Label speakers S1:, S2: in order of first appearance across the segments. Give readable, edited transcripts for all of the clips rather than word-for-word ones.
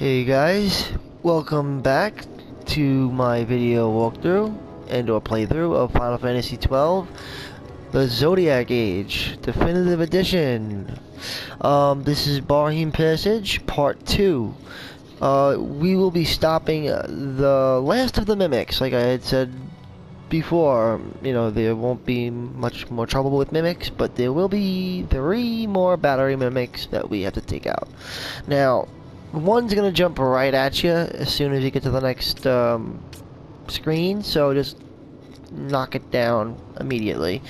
S1: Hey guys, welcome back to my video walkthrough and/or playthrough of Final Fantasy XII, the Zodiac Age, Definitive Edition. This is Barheim Passage, Part 2. We will be stopping the last of the mimics, like I had said before. You know, there won't be much more trouble with mimics, but there will be 3 more battery mimics that we have to take out. Now, one's gonna jump right at you as soon as you get to the next screen, so just knock it down immediately.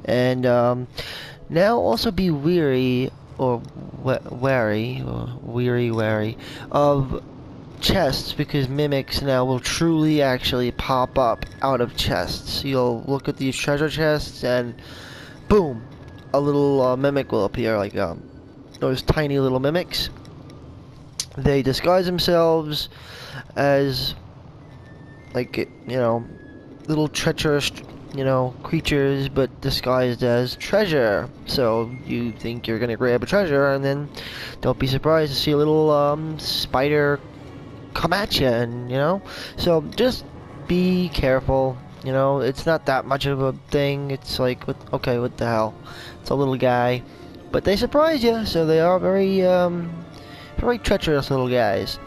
S1: And now also be wary or wary of chests, because mimics now will truly actually pop up out of chests. You'll look at these treasure chests and boom, a little mimic will appear, like those tiny little mimics. They disguise themselves as, like, you know, little treacherous, you know, creatures, but disguised as treasure. So you think you're gonna grab a treasure, and then don't be surprised to see a little spider come at you, and you know. So just be careful. You know, it's not that much of a thing. It's like, okay, what the hell? It's a little guy, but they surprise you, so they are very treacherous little guys.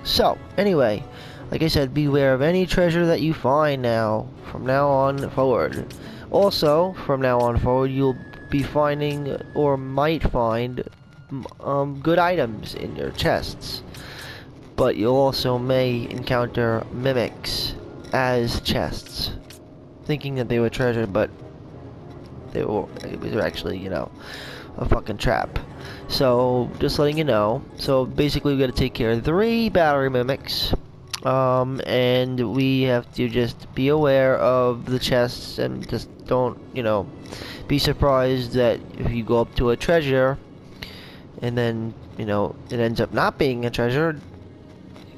S1: So, anyway, like I said, beware of any treasure that you find now, from now on forward. Also, from now on forward, you'll be finding, or might find, good items in your chests. But you also may encounter mimics as chests, thinking that they were treasure, but it was actually, you know, a fucking trap. So, just letting you know. So, basically, we gotta take care of 3 battery mimics. And we have to just be aware of the chests, and just don't, you know, be surprised that if you go up to a treasure, and then, you know, it ends up not being a treasure.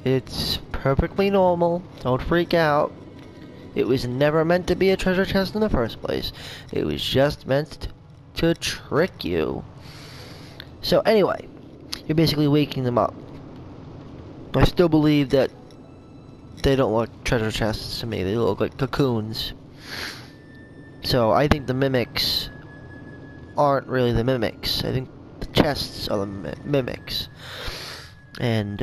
S1: It's perfectly normal. Don't freak out. It was never meant to be a treasure chest in the first place. It was just meant to trick you. So anyway, you're basically waking them up. I still believe that they don't look treasure chests to me. They look like cocoons. So I think the mimics aren't really the mimics. I think the chests are the mimics. And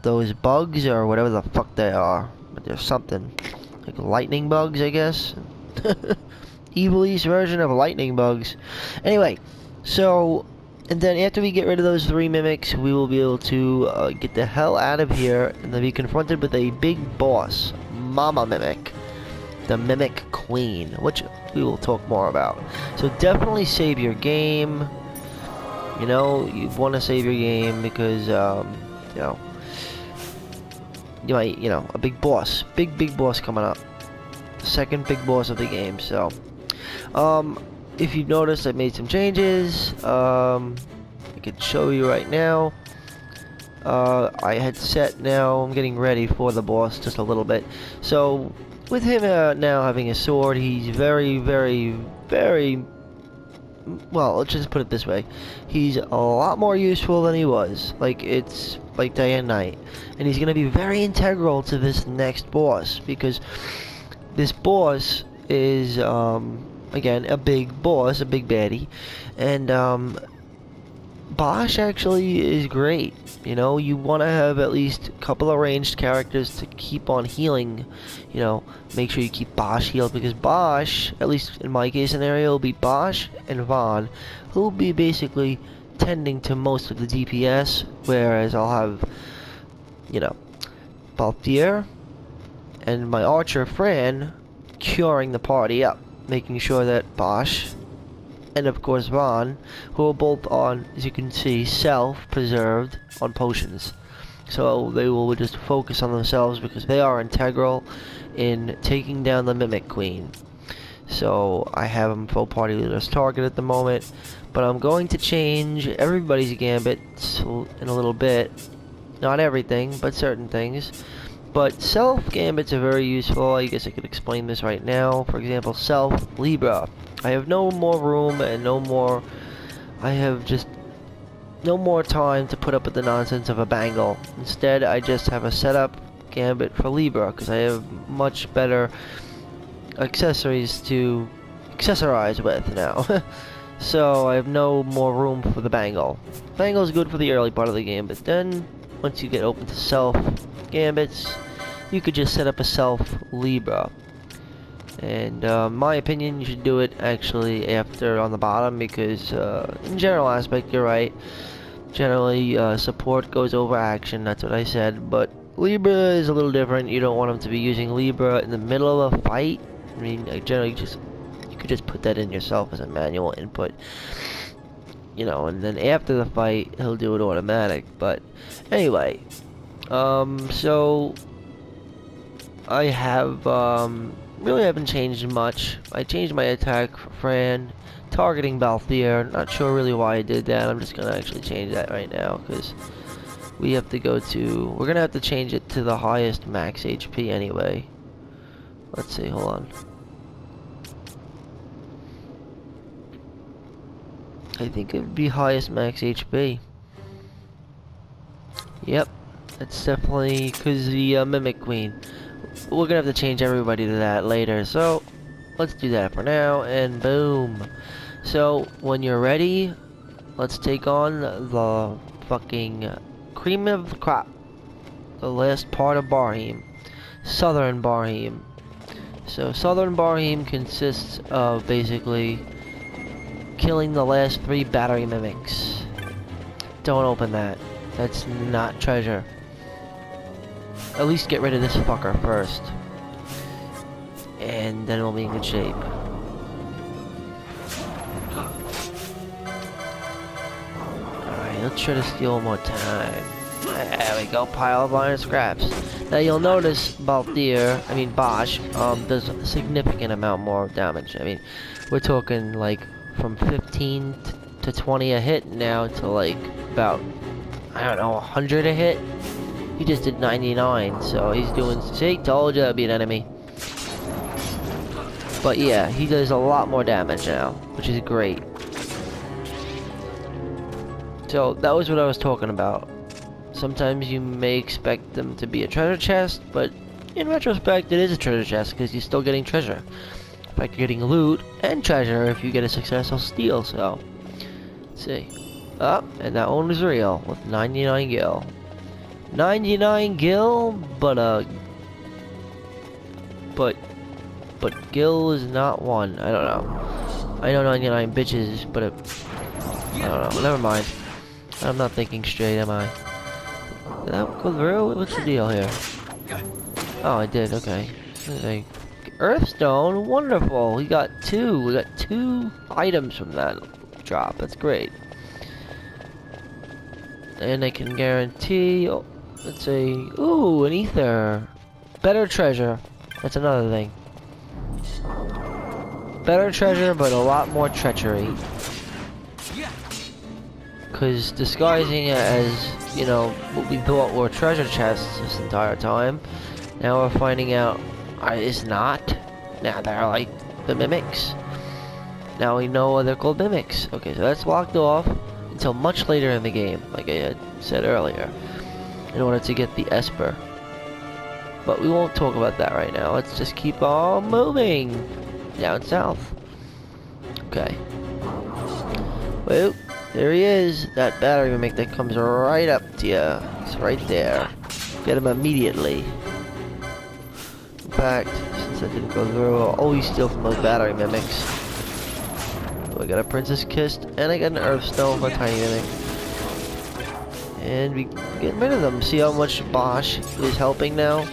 S1: those bugs, or whatever the fuck they are, but there's something like lightning bugs, I guess. Evil's version of lightning bugs. Anyway, so, and then after we get rid of those 3 mimics, we will be able to get the hell out of here and then be confronted with a big boss, Mama Mimic, the Mimic Queen, which we will talk more about. So definitely save your game. You know, you want to save your game because, you know, you might, you know, a big boss, big boss coming up, the second big boss of the game. So, if you've noticed, I made some changes. I could show you right now. I had set, now I'm getting ready for the boss just a little bit. So with him now having a sword, he's very, well, let's just put it this way. He's a lot more useful than he was. Like, it's like day and night. And he's going to be very integral to this next boss, because this boss is, again, a big boss, a big baddie. And, Bosch actually is great. You know, you want to have at least a couple of ranged characters to keep on healing. You know, make sure you keep Bosch healed, because Bosch, at least in my case scenario, will be Bosch and Vaughn, who will be basically tending to most of the DPS, whereas I'll have, you know, Balthier and my archer Fran curing the party up, making sure that Bosch and of course Vaughn, who are both on, as you can see, self-preserved on potions. So they will just focus on themselves, because they are integral in taking down the Mimic Queen. So I have them full party leader's target at the moment, but I'm going to change everybody's gambits in a little bit. Not everything, but certain things. But self gambits are very useful. I guess I could explain this right now. For example, self Libra. I have no more room and no more. I have just no more time to put up with the nonsense of a bangle. Instead, I just have a setup gambit for Libra, because I have much better accessories to accessorize with now. So I have no more room for the bangle. Bangle is good for the early part of the game, but then once you get open to self gambits, you could just set up a self Libra. And my opinion, you should do it actually after on the bottom, because in general aspect, you're right. Generally, support goes over action. That's what I said. But Libra is a little different. You don't want them to be using Libra in the middle of a fight. I mean, generally, you could just put that in yourself as a manual input. You know, and then after the fight, he'll do it automatic. But anyway, so I have really haven't changed much. I changed my attack for Fran, targeting Balthier. Not sure really why I did that. I'm just gonna actually change that right now, because we have to go to, we're gonna have to change it to the highest max HP anyway. Let's see, hold on. I think it would be highest max HP. Yep, that's definitely because the Mimic Queen. We're gonna have to change everybody to that later, so let's do that for now, and boom. So when you're ready, let's take on the fucking cream of the crop, the last part of Barheim, Southern Barheim. So Southern Barheim consists of basically killing the last 3 battery mimics. Don't open that. That's not treasure. At least get rid of this fucker first, and then we'll be in good shape. Alright, let's try to steal one more time. There we go, pile of iron scraps. Now you'll notice Bosch does a significant amount more damage. I mean, we're talking like from 15 to 20 a hit now to like about, I don't know, 100 a hit. He just did 99, so he's doing, see, told you that'd be an enemy. But yeah, he does a lot more damage now, which is great. So that was what I was talking about. Sometimes you may expect them to be a treasure chest, but in retrospect it is a treasure chest because you're still getting treasure. In fact, you're getting loot and treasure if you get a successful steal, so. Let's see. And that one was real with 99 gil. 99 gil, but gil is not one. I don't know. I know 99 bitches, but I don't know. Never mind. I'm not thinking straight, am I? Did that go through? What's the deal here? Oh, I did. Okay. Earthstone, wonderful. We got 2. We got 2 items from that drop. That's great. And I can guarantee. Oh, let's see. Ooh, an ether. Better treasure. That's another thing. Better treasure, but a lot more treachery. Because disguising it as, you know, what we thought were treasure chests this entire time, now we're finding out it's not. Now they're like the mimics. Now we know they're called mimics. Okay, so that's locked off until much later in the game, like I had said earlier, in order to get the Esper. But we won't talk about that right now. Let's just keep on moving down south. Okay. Well, there he is. That battery mimic that comes right up to you. It's right there. Get him immediately. In fact, since I didn't go through, I'll always steal from those battery mimics. So I got a Princess Kissed, and I got an Earthstone for a tiny mimic. And we getting rid of them. See how much Bosch is helping now?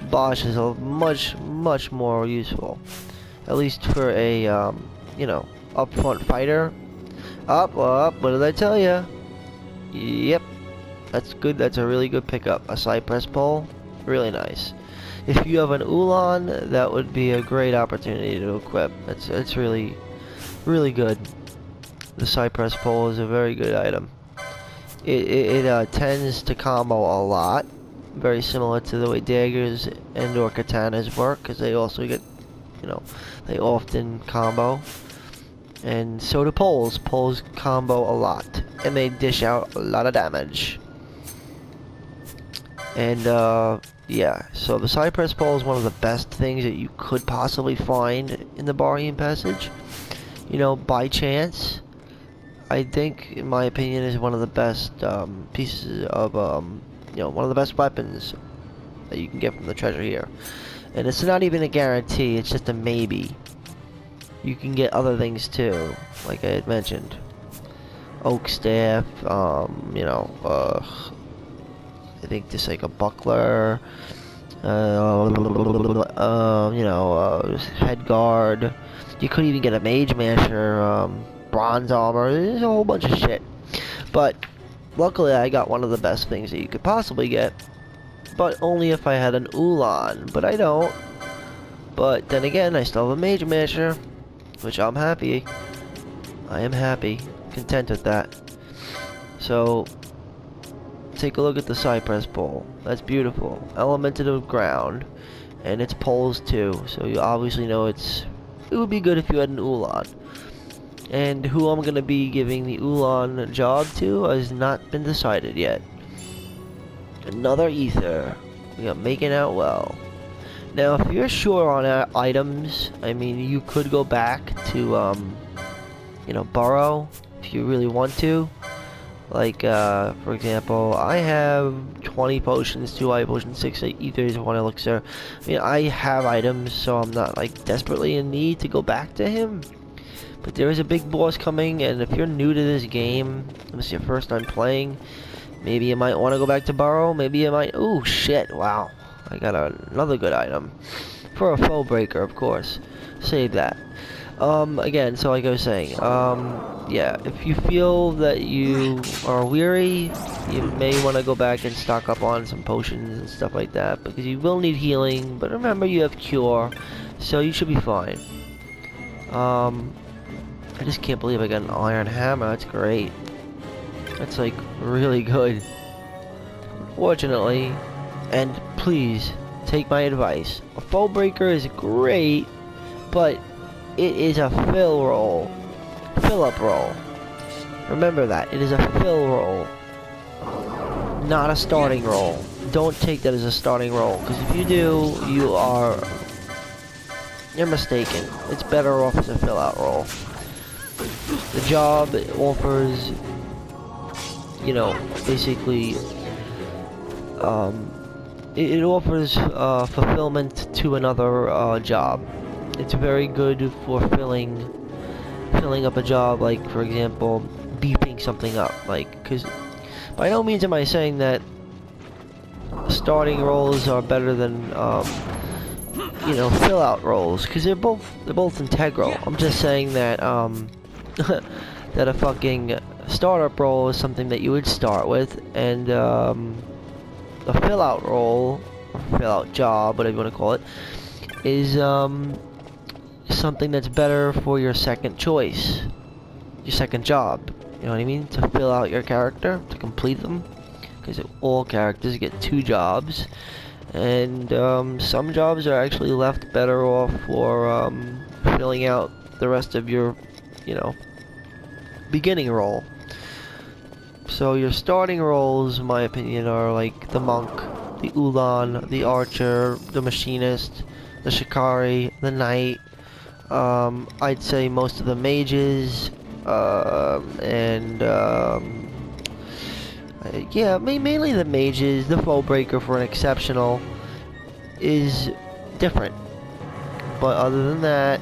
S1: Bosch is a much more useful. At least for a, you know, upfront fighter. Up, what did I tell you? Yep, that's good. That's a really good pickup. A cypress pole, really nice. If you have an Ulan, that would be a great opportunity to equip. It's really good. The cypress pole is a very good item. It tends to combo a lot, very similar to the way daggers and or katanas work, because they also get, you know, they often combo. And so do poles. Poles combo a lot. And they dish out a lot of damage. And, yeah. So the side press pole is one of the best things that you could possibly find in the Barheim passage. You know, by chance. I think, in my opinion, is one of the best, pieces of, you know, one of the best weapons that you can get from the treasure here. And it's not even a guarantee, it's just a maybe. You can get other things too, like I had mentioned. Oak staff, you know, I think just like a buckler, you know, head guard. You could even get a mage masher, bronze armor. There's a whole bunch of shit. But luckily I got one of the best things that you could possibly get. But only if I had an Ulan, but I don't. But then again, I still have a mage masher, which I'm happy. I am happy, content with that. So, take a look at the cypress pole. That's beautiful. Elemented of ground, and it's poles too. So you obviously know it would be good if you had an Ulan. And who I'm gonna be giving the Ulan job to has not been decided yet. Another ether. We are making out well. Now, if you're sure on items, I mean, you could go back to, you know, borrow if you really want to. Like, for example, I have 20 potions, 2 eye potions, 6 ethers, 1 elixir. I mean, I have items, so I'm not, like, desperately in need to go back to him. But there is a big boss coming, and if you're new to this game, this is your first time playing, maybe you might want to go back to borrow. Maybe you might. Oh shit! Wow, I got another good item for a foe breaker, of course. Save that. Again, so like I was saying, yeah, if you feel that you are weary, you may want to go back and stock up on some potions and stuff like that, because you will need healing. But remember, you have cure, so you should be fine. I just can't believe I got an iron hammer. That's great. That's like really good. Fortunately, and please take my advice. A foe breaker is great, but it is a fill up roll. Remember that. It is a fill roll, not a starting roll. Don't take that as a starting roll, because if you do, you're mistaken. It's better off as a fill out roll. The job offers, you know, basically, it offers fulfillment to another job. It's very good for filling up a job, like, for example, beefing something up. Like, because by no means am I saying that starting rolls are better than, you know, fill out rolls, because they're both integral. I'm just saying that that a fucking startup roll is something that you would start with, and a fill out roll, or fill out job, whatever you want to call it, is something that's better for your second choice, your second job. You know what I mean? To fill out your character, to complete them, because all characters get 2 jobs. And some jobs are actually left better off for filling out the rest of your, you know, beginning role. So your starting roles, in my opinion, are like the monk, the Ulan, the archer, the machinist, the shikari, the knight. I'd say most of the mages, and yeah, mainly the mages. The foe breaker, for an exceptional, is different. But other than that,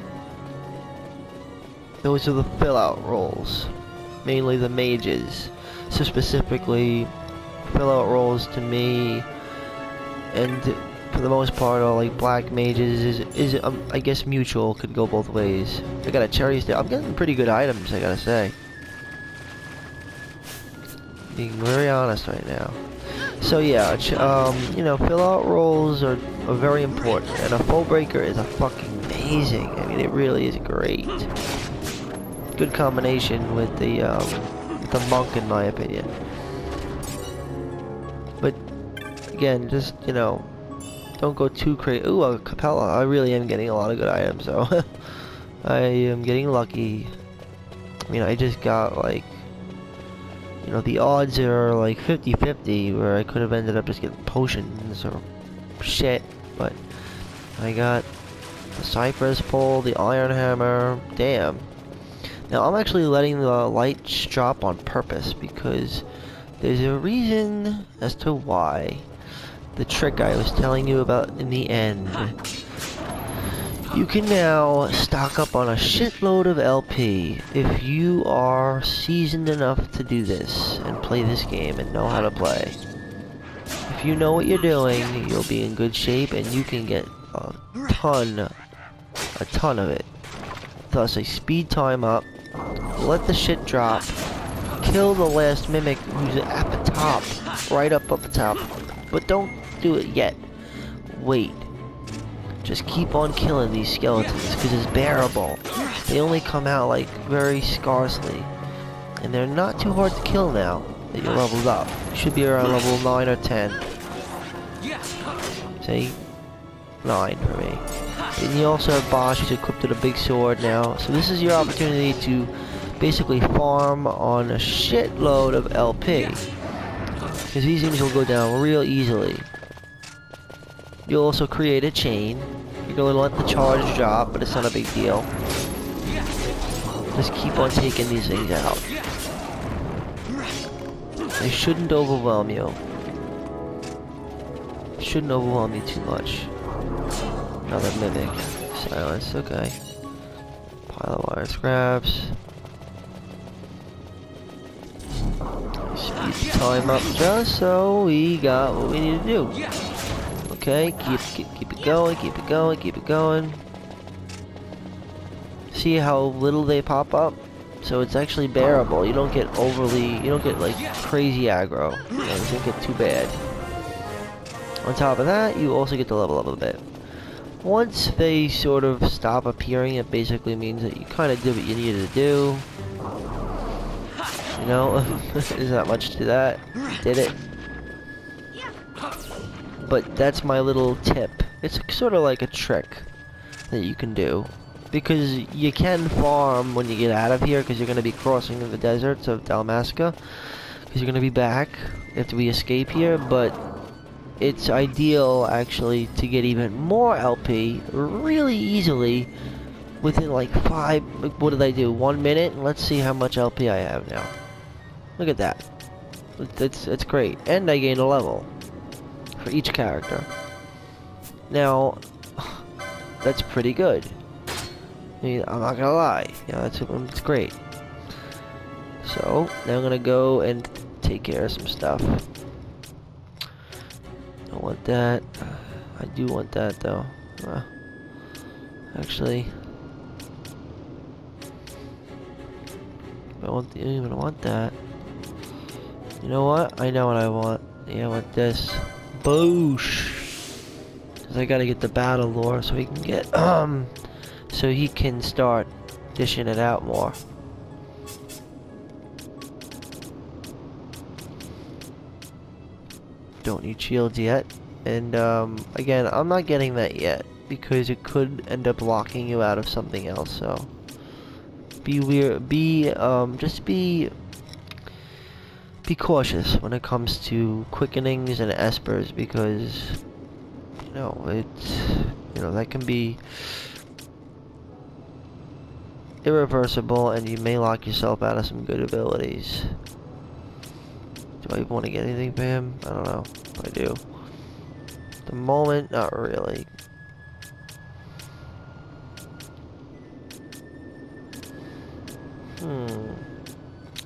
S1: those are the fill-out roles. Mainly the mages. So specifically, fill-out roles to me, and for the most part, are like black mages. I guess mutual, could go both ways. I got a cherry stick. I'm getting pretty good items, I gotta say. Being very honest right now. So yeah, you know, fill-out rolls are very important, and a foe breaker is a fucking amazing. I mean, it really is great. Good combination with the monk, in my opinion. But again, just, you know, don't go too crazy. Ooh, a Capella. I really am getting a lot of good items, so I am getting lucky. I mean, I just got like, you know, the odds are like 50-50 where I could have ended up just getting potions or shit, but I got the Cypress pole, the Iron Hammer, damn. Now I'm actually letting the lights drop on purpose because there's a reason as to why. The trick I was telling you about in the end. You can now stock up on a shitload of LP if you are seasoned enough to do this and play this game and know how to play. If you know what you're doing, you'll be in good shape and you can get a ton of it. Thus, a speed time up, let the shit drop, kill the last mimic who's at the top, right up the top, but don't do it yet. Wait. Just keep on killing these skeletons, because it's bearable. They only come out, like, very scarcely. And they're not too hard to kill now that you're leveled up. You should be around level 9 or 10. See? 9 for me. And you also have Bosch, who's equipped with a big sword now. So this is your opportunity to basically farm on a shitload of LP. Because these things will go down real easily. You'll also create a chain. You're going to let the charge drop, but it's not a big deal. Just keep on taking these things out. They shouldn't overwhelm you. Shouldn't overwhelm you too much. Another mimic. Silence, okay. Pile of wire scraps. Speed the time up just so we got what we need to do. Okay, keep it going, keep it going, keep it going. See how little they pop up? So it's actually bearable. You don't get like crazy aggro. You know, you don't get too bad. On top of that, you also get to level up a bit. Once they sort of stop appearing, it basically means that you kind of did what you needed to do. You know, there's not much to that. Did it. But that's my little tip. It's sort of like a trick that you can do. Because you can farm when you get out of here, because you're going to be crossing the deserts of Dalmasca. Because you're going to be back after we escape here, but it's ideal actually to get even more LP really easily within like 5, what did I do, 1 minute? Let's see how much LP I have now. Look at that. It's great. And I gained a level for each character. Now, that's pretty good. I mean, I'm not gonna lie. Yeah, it's great. So, now I'm gonna go and take care of some stuff. Don't want that. I do want that though. Actually, I don't even want that. You know what? I know what I want. Yeah, I want this. Boosh! Because I gotta get the battle lore so he can get, so he can start dishing it out more. Don't need shields yet. And, again, I'm not getting that yet. Because it could end up locking you out of something else, so. Be cautious when it comes to quickenings and espers, because you know that can be irreversible, and you may lock yourself out of some good abilities. Do I want to get anything for him? I don't know. If I do. At the moment, not really.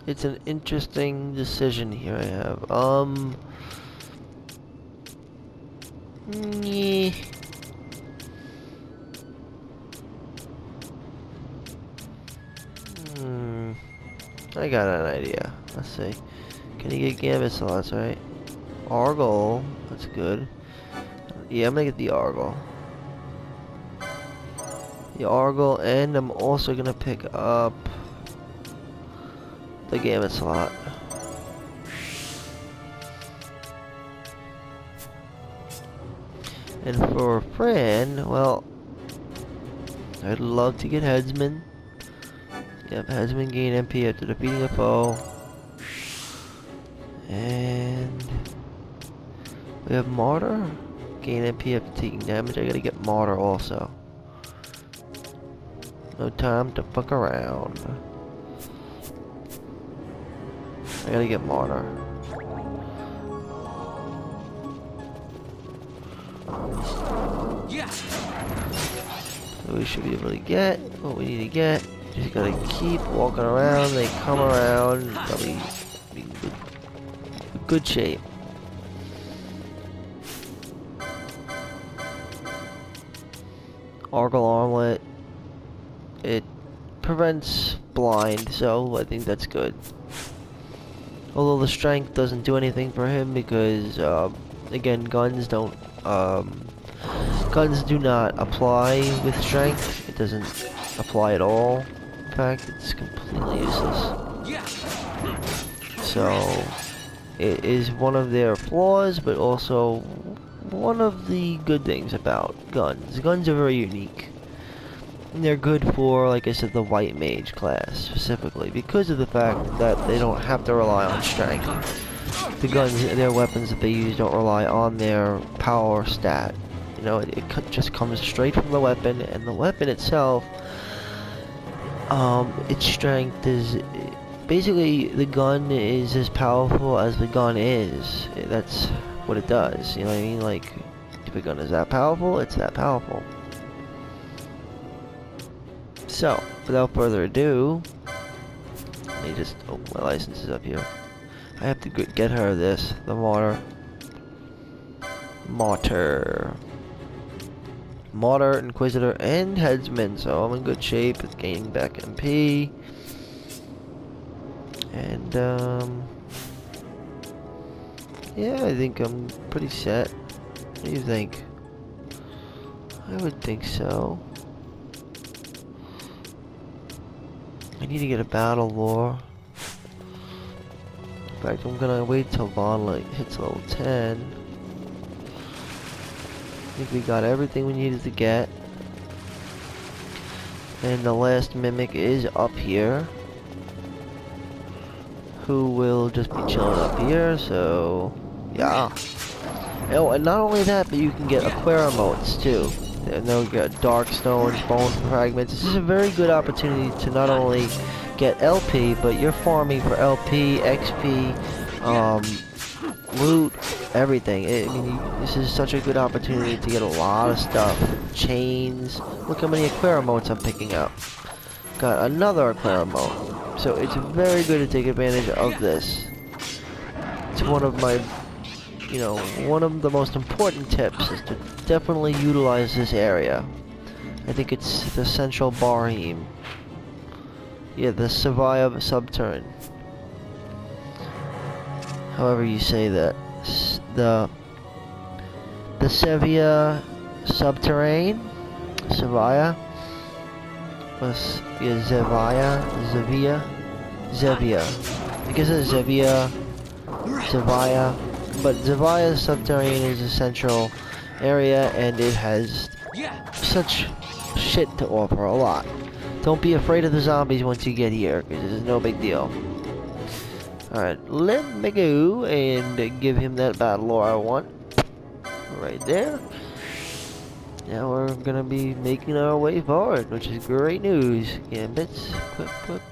S1: It's an interesting decision here I have. Yeah. I got an idea. Let's see. Can you get Gambit slots, right? Argle. That's good. Yeah, I'm gonna get the Argle. The Argle, and I'm also gonna pick up the Gambit slot. And for Fran, well, I'd love to get Headsman. Yep, headsman gain MP after defeating a foe. And we have Martyr. Gain MP after taking damage. I gotta get Martyr also. No time to fuck around. I gotta get Martyr. So we should be able to get what we need to get. Just gotta keep walking around. They come around. They'll be in good shape. Argle Armlet. It prevents blind, so I think that's good. Although the strength doesn't do anything for him because, again, guns do not apply with strength. It doesn't apply at all. In fact, it's completely useless. So, it is one of their flaws, but also one of the good things about guns. Guns are very unique. And they're good for, like I said, the white mage class specifically because of the fact that they don't have to rely on strength. The guns, their weapons that they use don't rely on their power stat. You know, it just comes straight from the weapon, and the weapon itself, its strength is basically the gun is as powerful as the gun is. That's what it does. You know what I mean? Like, if a gun is that powerful, it's that powerful. So, without further ado, let me just, oh, my license is up here. I have to get her this, the Martyr. Martyr, Inquisitor, and Headsman, so I'm in good shape with gaining back MP. And, yeah, I think I'm pretty set. What do you think? I would think so. I need to get a battle lore. In fact, I'm gonna wait till Vaughn hits level 10. I think we got everything we needed to get. And the last mimic is up here. Who will just be chilling up here, so yeah. Oh, and not only that, but you can get Aquaremotes too. And they'll get dark stones, bone fragments. This is a very good opportunity to not only get LP, but you're farming for LP, XP, loot, everything. I mean, this is such a good opportunity to get a lot of stuff. Chains. Look how many Aquaremotes I'm picking up. Got another Aquaremote. So it's very good to take advantage of this. It's one of my, you know, one of the most important tips is to definitely utilize this area. I think it's the central Barheim. Yeah, the Sevilla subturn. However you say that. The Sevilla subterrane? Sevilla? Yeah, Zevia. I guess it's Zevia. But Zevia's subterrane is a central area, and it has such shit to offer, a lot. Don't be afraid of the zombies once you get here, because it's no big deal. Alright, let me go and give him that battle lore I want. Right there. Now we're gonna be making our way forward, which is great news. Gambits, quick.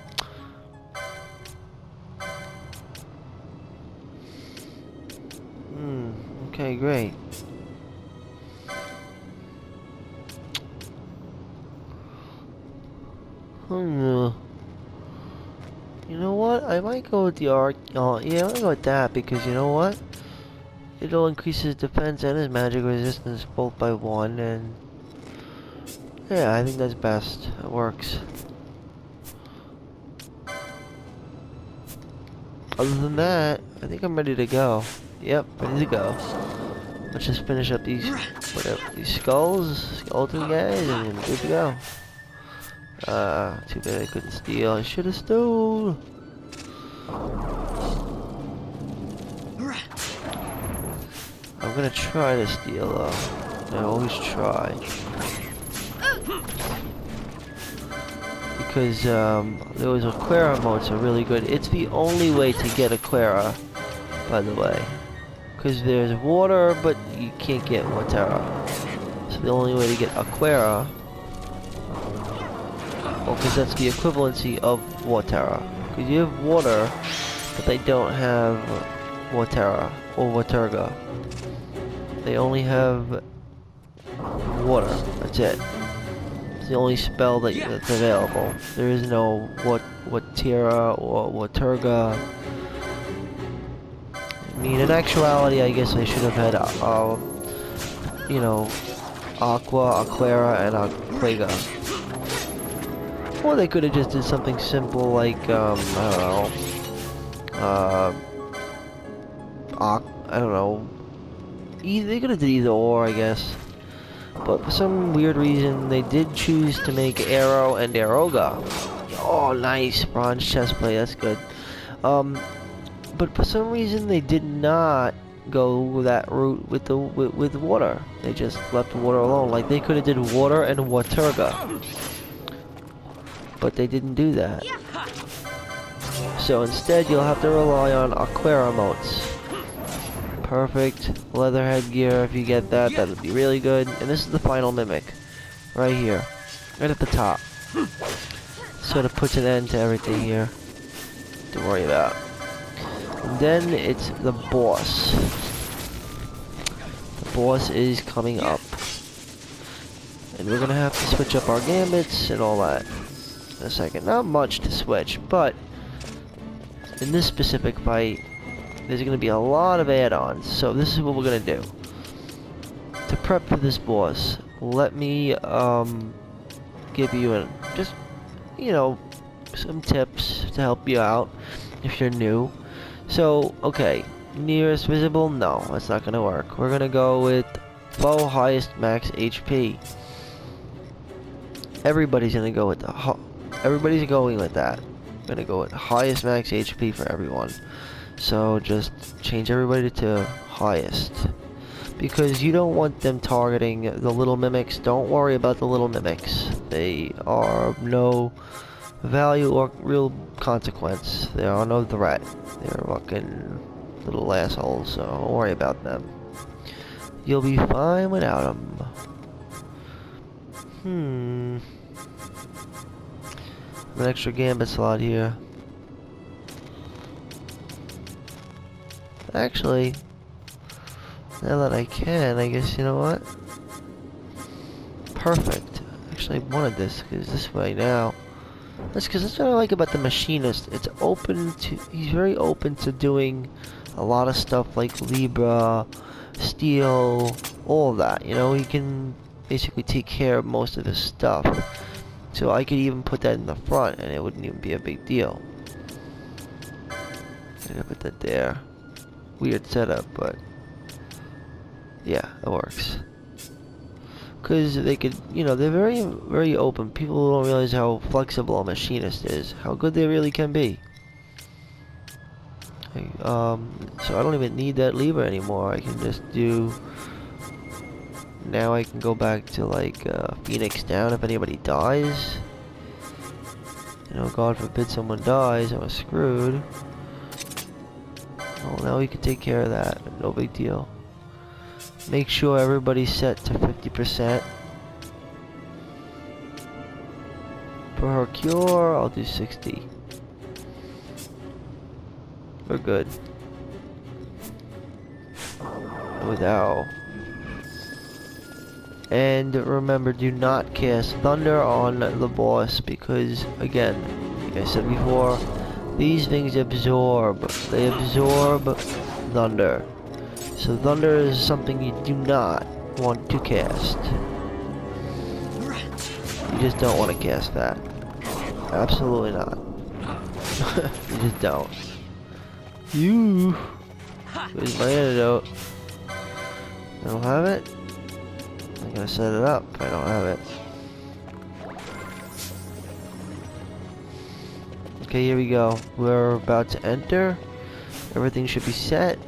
S1: Okay, great. You know what? I might go with the arc. Oh, yeah, I'm gonna go with that because you know what? It'll increase his defense and his magic resistance both by 1, and yeah, I think that's best. It works. Other than that, I think I'm ready to go. Yep, ready to go. Let's just finish up these skeleton guys, and we're good to go. Too bad I couldn't steal. I should have stole. I'm gonna try to steal though. I always try. because those Aquera motes are really good. It's the only way to get Aquera, by the way, because there's water, but you can't get Watera. So the only way to get Aquera, well, because that's the equivalency of Watera. Because you have water, but they don't have Watera or Waterga. They only have water. That's it. It's the only spell that's available. There is no Watera or Waterga. I mean, in actuality, I guess I should have had, you know, Aqua, Aquera, and Aquega. Or they could have just did something simple like, I don't know. They could have did either or, I guess. But for some weird reason, they did choose to make Arrow and Aeroga. Oh, nice. Bronze chestplate, that's good. But for some reason, they did not go that route with with water. They just left water alone. Like, they could have did water and Waterga. But they didn't do that. So instead, you'll have to rely on Aquera motes. Perfect. Leather headgear, if you get that, that would be really good. And this is the final mimic. Right here. Right at the top. Sort of puts an end to everything here. Don't worry about. And then it's the boss. The boss is coming up. And we're gonna have to switch up our gambits and all that in a second. Not much to switch, but in this specific fight, there's going to be a lot of add-ons, so this is what we're going to do. To prep for this boss, let me give you just, you know, some tips to help you out if you're new. So, okay, nearest visible? No, that's not going to work. We're going to go with foe highest max HP. Everybody's going to go with everybody's going with that. We're going to go with highest max HP for everyone. So just change everybody to highest, because you don't want them targeting the little mimics. Don't worry about the little mimics. They are of no value or real consequence. They are no threat. They're fucking little assholes, so don't worry about them. You'll be fine without them. An extra gambit slot here. Actually, now that I can, I guess, you know what? Perfect. Actually, I wanted this, because this way now. That's what I like about the machinist. It's open to, he's very open to doing a lot of stuff like Libra, Steel, all of that. You know, he can basically take care of most of his stuff. So I could even put that in the front and it wouldn't even be a big deal. I'm gonna put that there. Weird setup, but yeah, it works. Because they could, you know, they're very, very open. People don't realize how flexible a machinist is, how good they really can be. So I don't even need that lever anymore. I can just do. Now I can go back to like Phoenix down if anybody dies. You know, God forbid someone dies, I was screwed. Well, now we can take care of that. No big deal. Make sure everybody's set to 50%. For her cure, I'll do 60. We're good. Without. And remember, do not cast Thunder on the boss because, again, like I said before, these things absorb. They absorb Thunder. So Thunder is something you do not want to cast. You just don't want to cast that. Absolutely not. You just don't. Where's my antidote? I don't have it? I'm gonna set it up if I don't have it. Okay, here we go. We're about to enter. Everything should be set.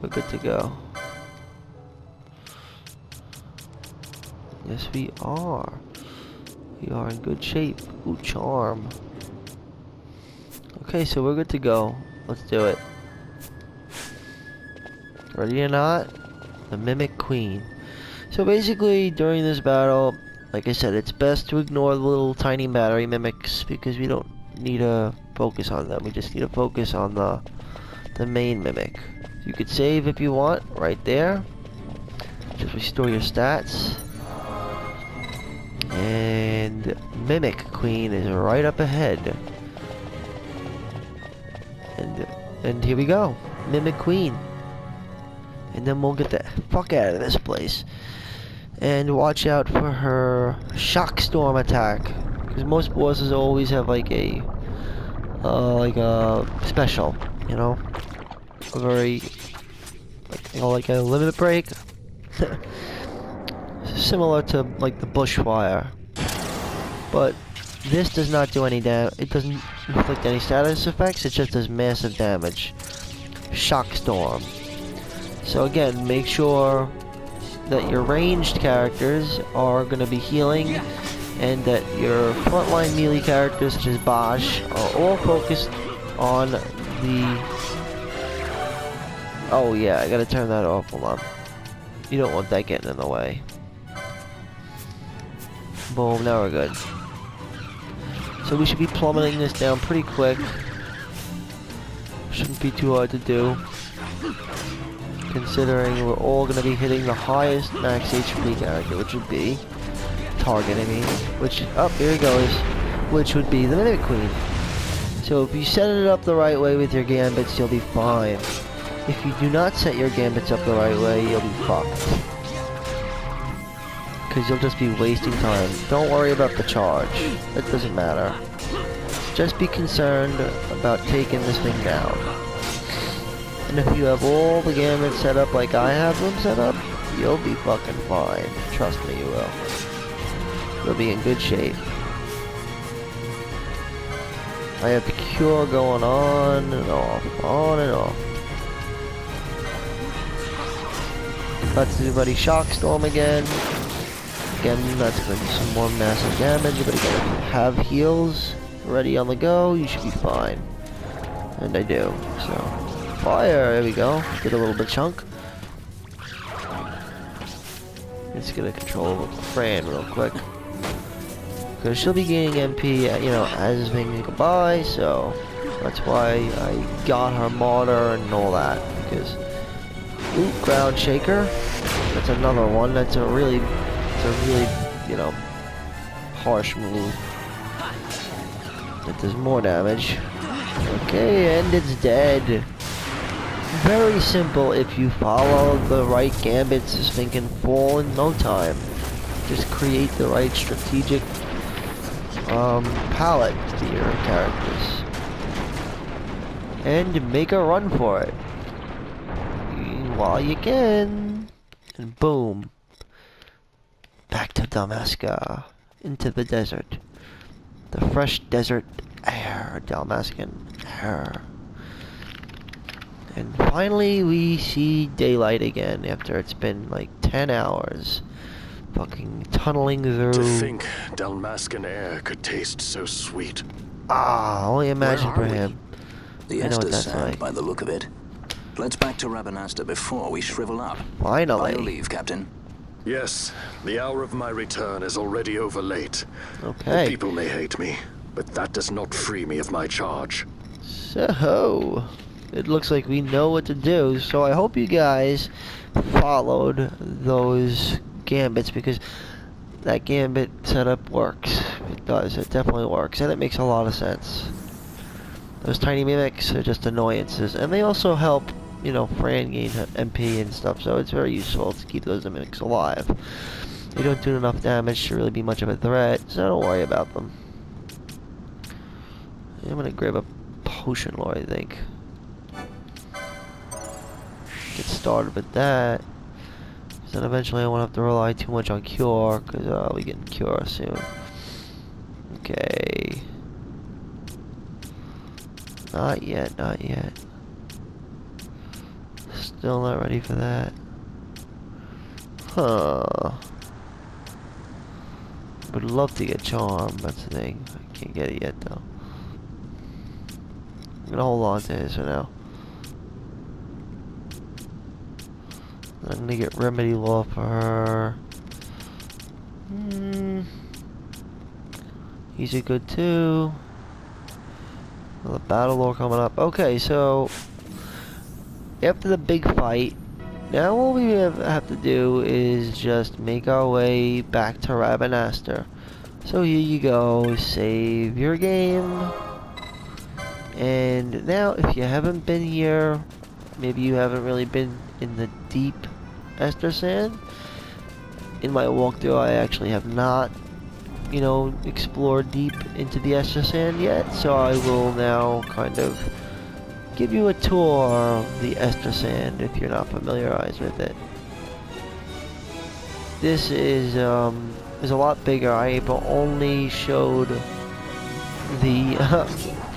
S1: We're good to go. Yes, we are. We are in good shape. Ooh, charm. Okay, so we're good to go. Let's do it. Ready or not? The Mimic Queen. So basically, during this battle, like I said, it's best to ignore the little tiny battery mimics because we don't need to focus on them. We just need to focus on the main mimic. You could save if you want, right there. Just restore your stats. And Mimic Queen is right up ahead. And here we go. Mimic Queen. And then we'll get the fuck out of this place. And watch out for her Shock Storm attack. Because most bosses always have like a special, you know? A very, like a limit break. Similar to like the bushfire. But this does not do any damage. It doesn't inflict any status effects. It just does massive damage. Shock Storm. So again, make sure that your ranged characters are going to be healing, and that your frontline melee characters such as Bosch are all focused on the... Oh yeah, I gotta turn that off. Hold on. You don't want that getting in the way. Boom, now we're good. So we should be plummeting this down pretty quick. Shouldn't be too hard to do, considering we're all going to be hitting the highest max HP character, which would be target, which, oh, here he goes, which would be the Mimic Queen. So if you set it up the right way with your gambits, you'll be fine. If you do not set your gambits up the right way, you'll be fucked. Because you'll just be wasting time. Don't worry about the charge. It doesn't matter. Just be concerned about taking this thing down. And if you have all the gambits set up like I have them set up, you'll be fucking fine. Trust me, you will. You'll be in good shape. I have the cure going on and off, on and off. That's everybody Shock Storm again. Again, that's going to do some more massive damage, but again, if you have heals ready on the go, you should be fine. And I do, so. Fire, there we go. Did a little bit chunk. Just gonna control Fran real quick. Because she'll be gaining MP, you know, as being goodbye, so that's why I got her Martyr and all that. Because, ooh, Ground Shaker. That's another one. That's a really, you know, harsh move. That does more damage. Okay, and it's dead. Very simple if you follow the right gambits. This thing can fall in no time. Just create the right strategic palette for your characters. And make a run for it. While you can. And boom. Back to Dalmasca. Into the desert. The fresh desert air. Dalmascan air. And finally we see daylight again after it's been like 10 hours. Fucking tunneling through.
S2: To think Dalmascan air could taste so sweet.
S1: Ah, only imagine for him.
S3: The Estes sand, by the look of it. Let's back to Rabanasta before we shrivel up.
S1: Finally.
S3: By your leave, Captain.
S2: Yes, the hour of my return is already over late.
S1: Okay.
S2: The people may hate me, but that does not free me of my charge.
S1: So, it looks like we know what to do. So I hope you guys followed those gambits, because that gambit setup works. It does. It definitely works, and it makes a lot of sense. Those tiny mimics are just annoyances, and they also help, you know, Fran gain MP and stuff, so it's very useful to keep those mimics alive. They don't do enough damage to really be much of a threat, so don't worry about them. I'm gonna grab a potion lore, I think. Get started with that. Then eventually I won't have to rely too much on cure, because we get cure soon. Okay. Not yet, not yet. Still not ready for that. Huh. Would love to get charm, that's the thing. I can't get it yet though. I'm gonna hold on to this for now. I'm gonna get remedy law for her. These are good too. Well, the battle lore coming up. Okay, so after the big fight, now what we have to do is just make our way back to Rabanastre. So here you go, save your game. And now if you haven't been here, maybe you haven't really been in the deep Esther Sand. In my walkthrough I actually have not, you know, explored deep into the Esther Sand yet, so I will now kind of give you a tour of the Esther Sand if you're not familiarized with it. This is a lot bigger. I only showed the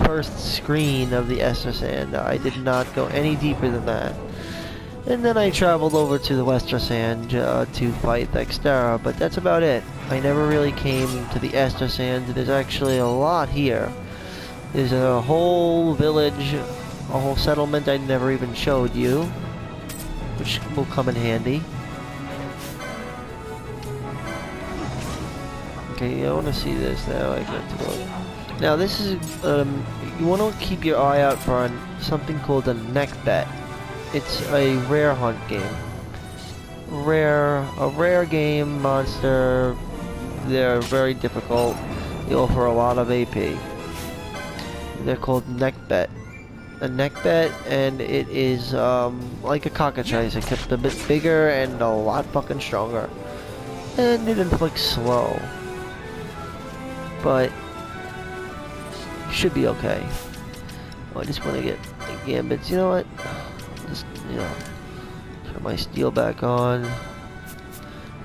S1: first screen of the Esther Sand. I did not go any deeper than that. And then I traveled over to the Western Sand to fight Dextera, but that's about it. I never really came to the Esther Sand. There's actually a lot here. There's a whole village, a whole settlement I never even showed you, which will come in handy. Okay, I want to see this now. I got to look. Now this is, you want to keep your eye out for something called a neck bet. It's a rare hunt game. A rare game monster. They're very difficult. They offer a lot of AP. They're called neck bet. A neck bet, and it is like a cockatrice, except a bit bigger and a lot fucking stronger. And it inflicts slow. But should be okay. Oh, I just want to get the gambits. You know what? Just, you know, turn my steel back on.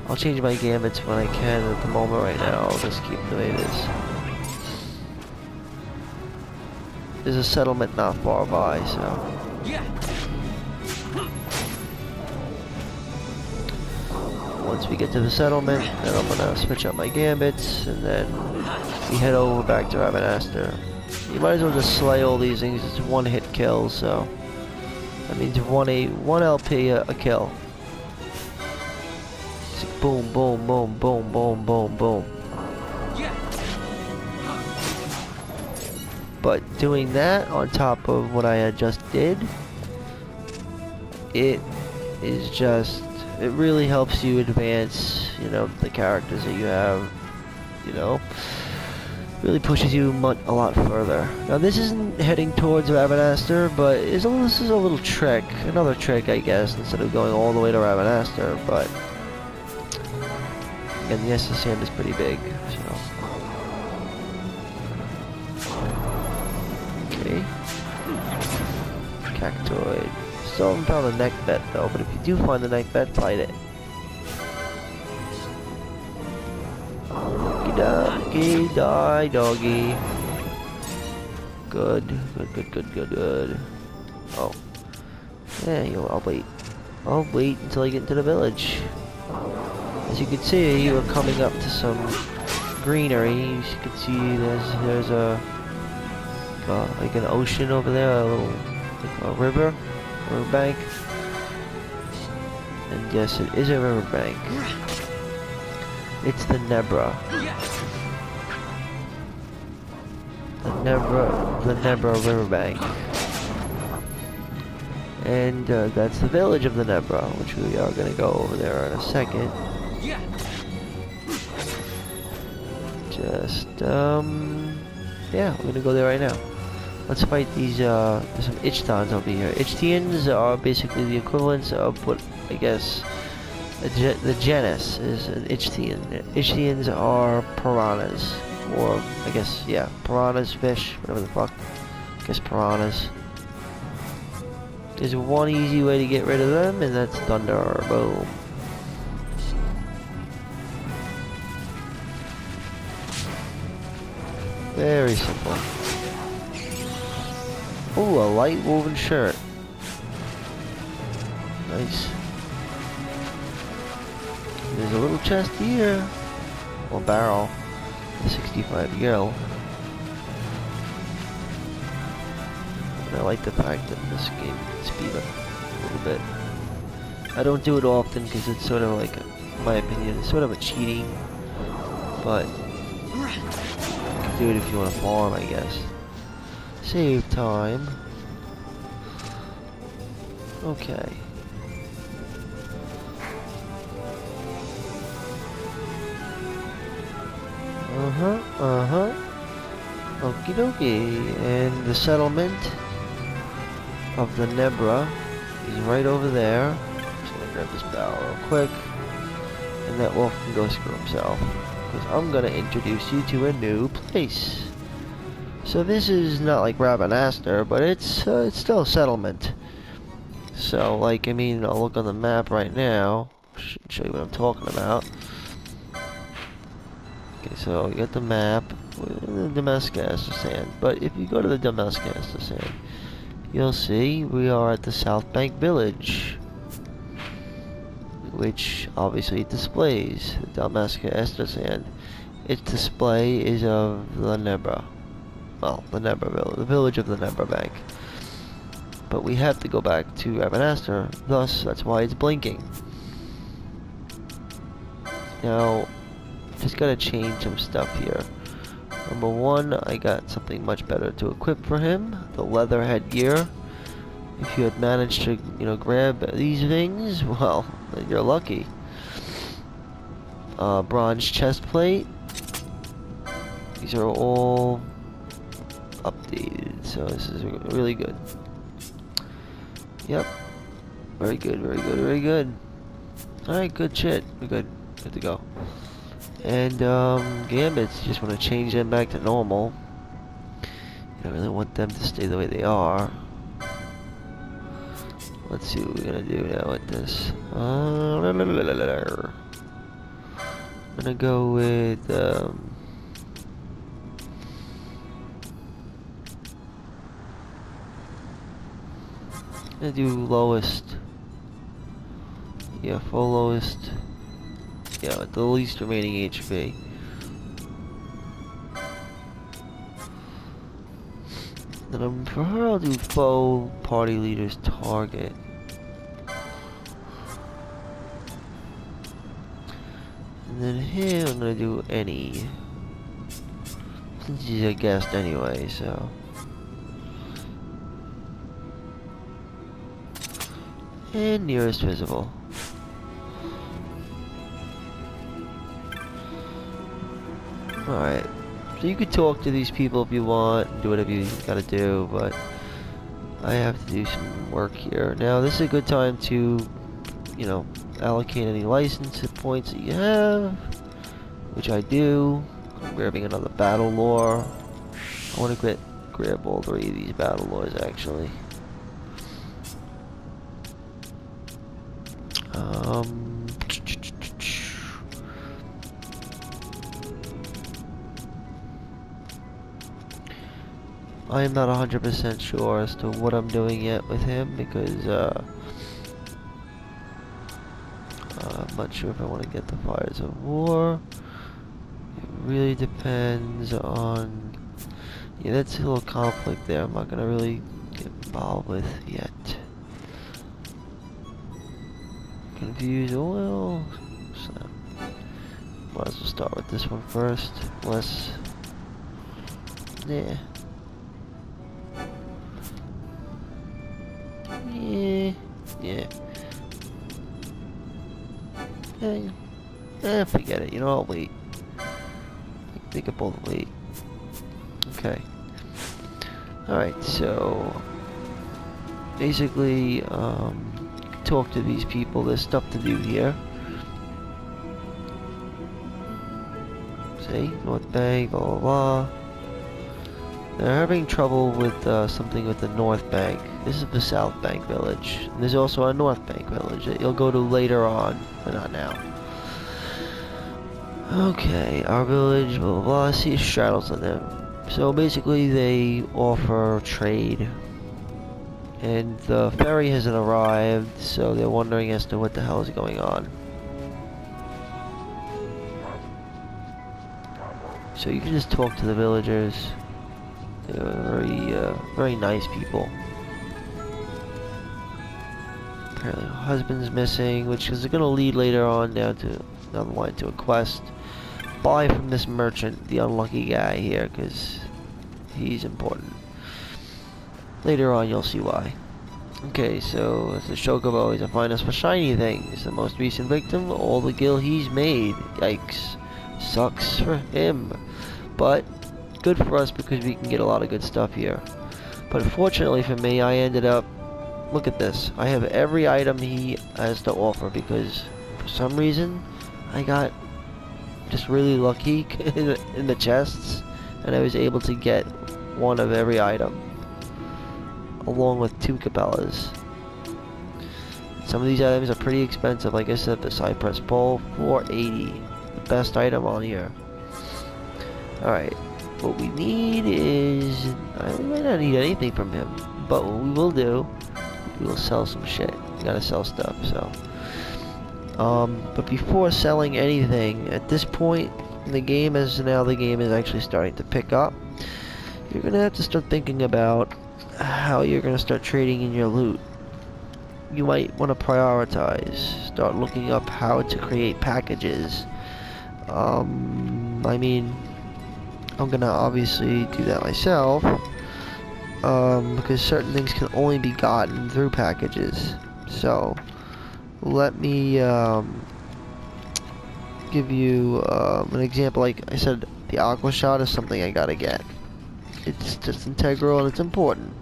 S1: I'll change my gambits when I can. At the moment right now, I'll just keep the way it is. There's a settlement not far by, so. Once we get to the settlement, then I'm gonna switch up my gambits, and then we head over back to Rabanastre. You might as well just slay all these things. It's one hit kill, so that means one LP a kill. It's like boom, boom, boom, boom, boom, boom, boom. But doing that on top of what I had just did, it is just, it really helps you advance, you know, the characters that you have, you know. Really pushes you a lot further. Now this isn't heading towards Rabanastre, but this is a little trick, another trick I guess, instead of going all the way to Rabanastre, but again the Esther Sand is pretty big, so. Okay. Cactoid. Still haven't found the neck bet though, but if you do find the neck bet, fight it. Doggy, die, doggy. Good. Oh. Yeah, I'll wait. I'll wait until I get into the village. As you can see, we're coming up to some greenery. As you can see, there's a like an ocean over there, a little like a river bank. And yes, it is a river bank. It's the Nebra. The Nebra riverbank. And that's the village of the Nebra, which we are going to go over there in a second. Just, yeah, we're going to go there right now. Let's fight these, there's some Ichtons over here. Ichtians are basically the equivalents of what, I guess, the genus is an Ichthyan. Ichtyans are piranhas. Or, I guess, yeah, piranhas, fish, whatever the fuck. I guess piranhas. There's one easy way to get rid of them, and that's thunder. Boom. Very simple. Ooh, a light woven shirt. Nice. There's a little chest here. or barrel, a 65 gil. And I like the fact that this game can speed up a little bit. I don't do it often because it's sort of like, in my opinion, it's sort of a cheating, but you can do it if you want to farm, I guess. Save time. Okay. Okie dokie. And the settlement of the Nebra is right over there. Just gonna grab this barrel real quick. And that wolf can go screw himself. Because I'm gonna introduce you to a new place. So this is not like Rabanastre, but it's still a settlement. So, like, I mean, I'll look on the map right now. Show you what I'm talking about. Okay, so you got the map with the Damascus sand. But if you go to the Damascus sand, you'll see we are at the South Bank Village, which obviously displays the Damascus sand. Its display is of the Nebra. Well, the Nebra village, the village of the Nebra Bank. But we have to go back to Rabanastre, thus that's why it's blinking. Now, just gotta change some stuff here. Number one, I got something much better to equip for him, the leather headgear. If you had managed to, you know, grab these things, well, you're lucky. Bronze chest plate. These are all updated, so this is really good. Yep. Very good, very good, very good. Alright, good shit. We're good. Good to go. And, gambits, just want to change them back to normal. You don't really want them to stay the way they are. Let's see what we're gonna do now with this. I'm gonna go with, I'm gonna do lowest. Yeah, full lowest. Yeah, with the least remaining HP. Then for her, I'll do foe party leader's target. And then here, I'm gonna do any. Since he's a guest anyway, so. And nearest visible. Alright. So you could talk to these people if you want, and do whatever you gotta do, but I have to do some work here. Now, this is a good time to, you know, allocate any license points that you have, which I do. I'm grabbing another battle lore. I want to grab all three of these battle lores, actually. I am not 100% sure as to what I'm doing yet with him because I'm not sure if I want to get the Fires of War. It really depends on... Yeah, that's a little conflict there. I'm not going to really get involved with yet. Confuse oil. So, might as well start with this one first. Unless... Yeah. Yeah. Forget it. You know, I'll wait. They could both wait. Okay. Alright, so... Basically, talk to these people. There's stuff to do here. See? North Bank, blah, blah, blah. They're having trouble with something with the North Bank. This is the South Bank village. And there's also a North Bank village that you'll go to later on, but not now. Okay, our village, blah blah blah. I see straddles on them. So basically they offer trade. And the ferry hasn't arrived, so they're wondering as to what the hell is going on. So you can just talk to the villagers. They're very nice people. Apparently her husband's missing, which is going to lead later on down the line to a quest. Buy from this merchant, the unlucky guy here, because he's important. Later on you'll see why. Okay, so it's the Chocobo. He's a finest for shiny things. The most recent victim, all the gil he's made. Yikes. Sucks for him. But good for us because we can get a lot of good stuff here. But fortunately for me, I ended up... Look at this. I have every item he has to offer because for some reason I got just really lucky in the chests and I was able to get one of every item along with 2 capellas. Some of these items are pretty expensive. Like I said, the cypress pole, $480. The best item on here. Alright. What we need is... we might not need anything from him. But what we will do, we will sell some shit. We gotta sell stuff, so... but before selling anything, at this point in the game, as now the game is actually starting to pick up, you're gonna have to start thinking about how you're gonna start trading in your loot. You might want to prioritize. Start looking up how to create packages. I mean, I'm gonna obviously do that myself, because certain things can only be gotten through packages. So, let me give you an example. Like I said, the aqua shot is something I gotta get. It's just integral and it's important.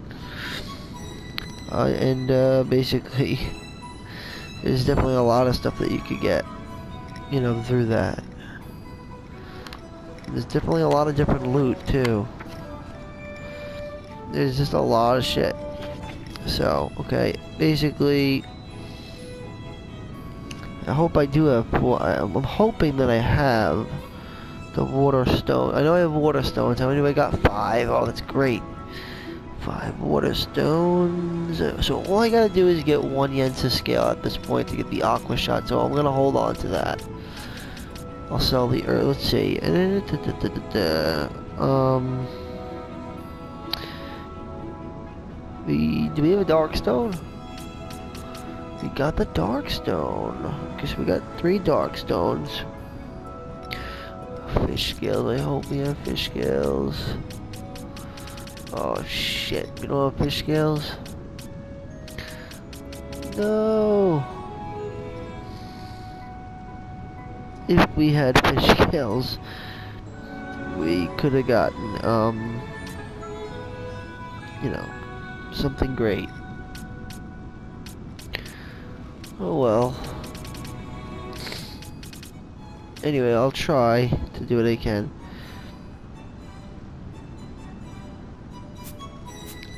S1: Basically, there's definitely a lot of stuff that you could get, you know, through that. There's definitely a lot of different loot too. There's just a lot of shit. So, okay, basically, I hope I do have. I'm hoping that I have the water stone. I know I have water stones. How many do I got? 5. Oh, that's great. 5 water stones. So all I gotta do is get 1 Yensa scale at this point to get the aqua shot. So I'm gonna hold on to that. I'll sell the earth. Let's see. Do we have a dark stone? We got the dark stone. Guess we got 3 dark stones. Fish scales. I hope we have fish scales. Oh shit, we don't have fish scales? No! If we had fish scales, we could have gotten, you know, something great. Oh well. Anyway, I'll try to do what I can.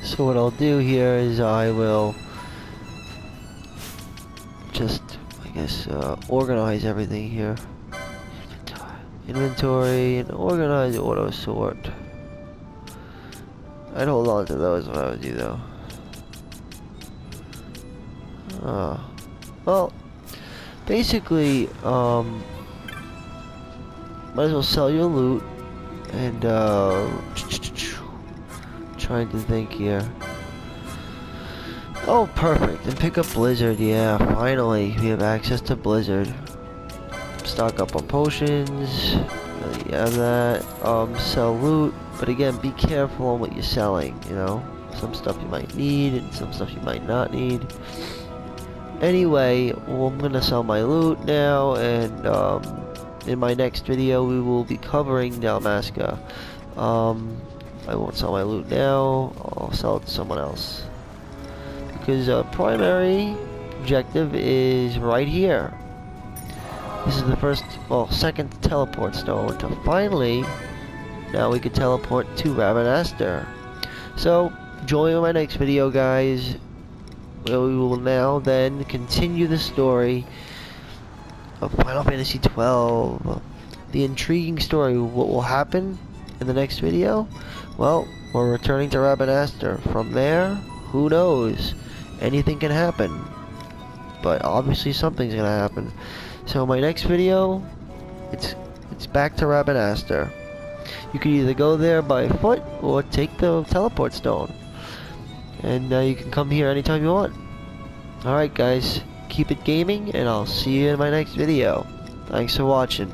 S1: So what I'll do here is I will just, I guess, organize everything here. Inventory and organize auto sort. I'd hold on to those if I was you though. Well, basically, might as well sell your loot and trying to think here. Oh, perfect. And pick up Blizzard. Yeah, finally we have access to Blizzard. Stock up on potions. You have that. Sell loot. But again, be careful on what you're selling, you know. Some stuff you might need and some stuff you might not need. Anyway, well, I'm gonna sell my loot now, and in my next video we will be covering Dalmasca. I won't sell my loot now. I'll sell it to someone else. Because primary objective is right here. This is the first, well, second teleport stone. To finally, now we can teleport to Rabanastre. So, join my next video, guys. We will now then continue the story of Final Fantasy XII. The intriguing story. What will happen in the next video? Well, we're returning to Rabanastre. From there, who knows? Anything can happen. But obviously something's gonna happen. So my next video, it's back to Rabanastre. You can either go there by foot or take the teleport stone. And you can come here anytime you want. Alright guys, keep it gaming, and I'll see you in my next video. Thanks for watching.